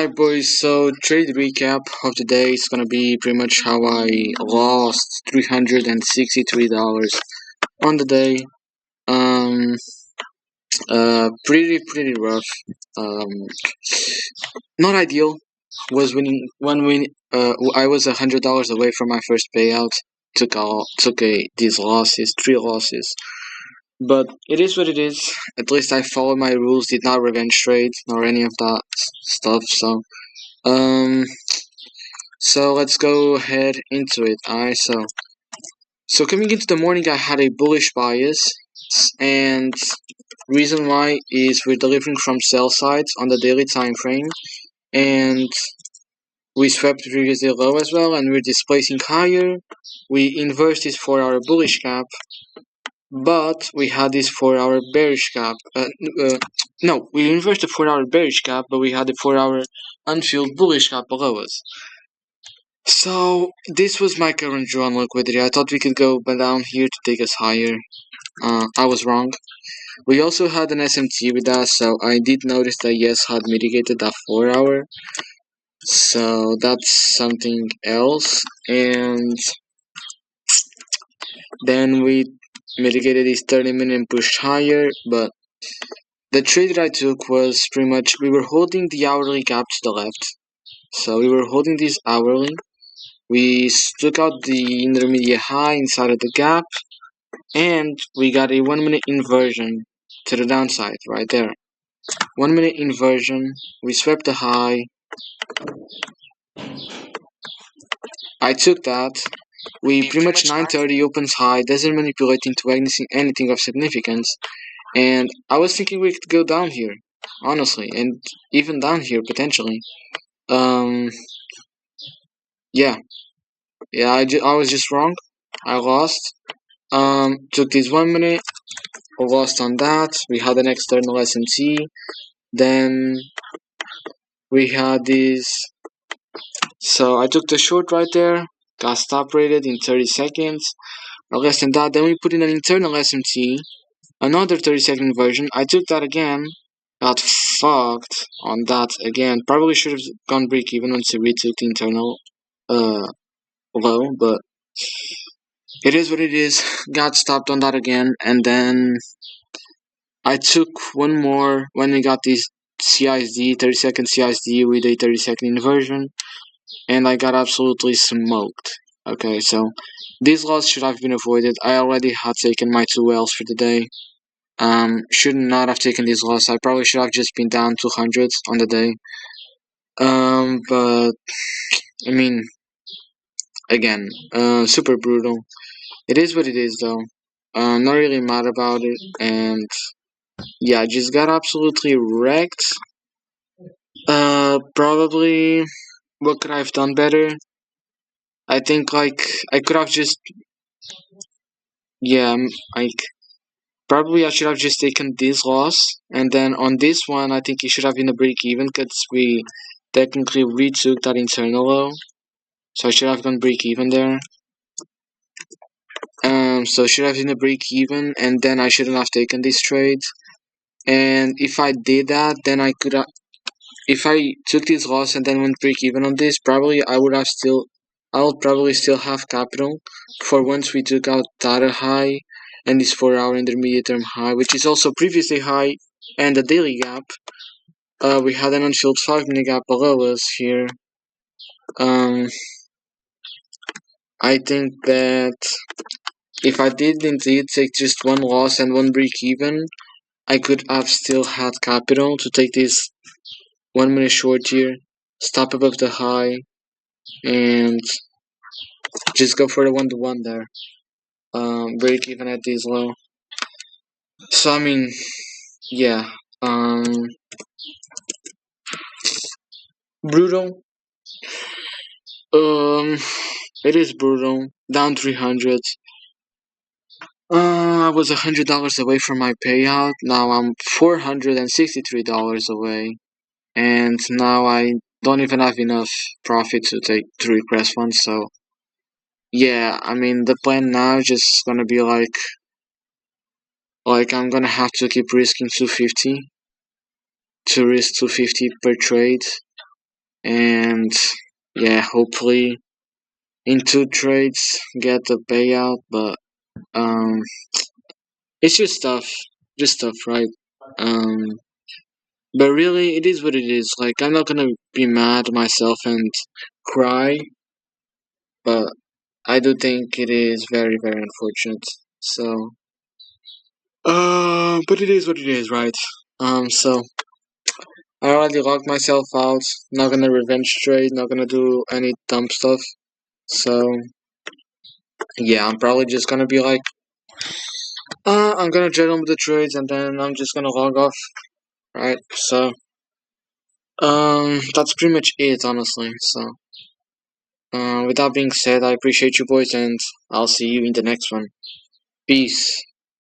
Hi boys, so trade recap of the day is gonna be pretty much how I lost $363 on the day. Um, pretty rough. Um, not ideal. Was winning one win. I was $100 away from my first payout. Took these losses, three losses. But it is what it is. At least I followed my rules. Did not revenge trade nor any of that stuff. Um, So let's go ahead into it. Alright, so coming into the morning, I had a bullish bias, and reason why is we're delivering from sell sides on the daily time frame, and we swept the previous day low as well, and we're displacing higher. We inversed this 4-hour bullish gap, but we had this 4-hour bearish gap. No, we inversed the 4-hour bearish gap, but we had the 4-hour unfilled bullish gap below us. So this was my current draw on liquidity. I thought we could go down here to take us higher. I was wrong. We also had an SMT with us, so I did notice that Yes had mitigated that 4-hour. So that's something else. And then we mitigated this 30-minute and pushed higher, but the trade that I took was pretty much we were holding the hourly gap to the left. So we were holding this hourly. We took out the intermediate high inside of the gap, and we got a 1-minute inversion to the downside right there. 1-minute inversion, we swept the high. I took that. We pretty much 9:30 opens high, doesn't manipulate into anything of significance, and I was thinking we could go down here, honestly, and even down here potentially. Yeah, I was just wrong. I lost. Took this 1 minute, lost on that. We had an external SMT. Then we had this. So I took the short right there, got stop rated in 30 seconds, or less than that. Then we put in an internal SMT, another 30-second version. I took that again, got fucked on that again. Probably should have gone break even once we retook the internal low, but it is what it is. Got stopped on that again, and then I took one more when we got this CISD, 30-second CISD with a 30-second inversion, and I got absolutely smoked. Okay, so these loss should have been avoided. I already had taken my 2 L's for the day. Should not have taken this loss. I probably should have just been down 200s on the day. But I mean, again, super brutal. It is what it is, though. Not really mad about it, and yeah, just got absolutely wrecked. Probably what could I have done better? I think like I could have just like probably I should have just taken this loss, and then on this one I think it should have been a break even because we technically retook that internal low, so I should have gone break even there. So should have been a break even, and then I shouldn't have taken this trade. And if I did that, then I could have. If I took this loss and then went break even on this, probably I would probably still have capital for once we took out data high and this 4-hour intermediate term high, which is also previously high, and the daily gap. We had an unfilled 5-minute gap below us here. I think that if I did indeed take just one loss and one break even, I could have still had capital to take this 1-minute short here, stop above the high, and just go for the 1-to-1 there. Break even at this low. So I mean, yeah. Brutal. It is brutal. Down 300. I was $100 away from my payout. Now I'm $463 away, and now I don't even have enough profit to request funds. So yeah, I mean the plan now is just gonna be like I'm gonna have to keep risking 250 to risk 250 per trade. and yeah, hopefully in 2 trades get the payout. But um, it's just stuff, right? Um, but really, it is what it is. Like, I'm not gonna be mad at myself and cry, but I do think it is very, very unfortunate. So, but it is what it is, right? So I already locked myself out. Not gonna revenge trade. Not gonna do any dumb stuff. So yeah, I'm probably just gonna be like, I'm gonna juggle with the trades, and then I'm just gonna log off, right? So that's pretty much it, honestly. So with that being said, I appreciate you boys, and I'll see you in the next one. Peace.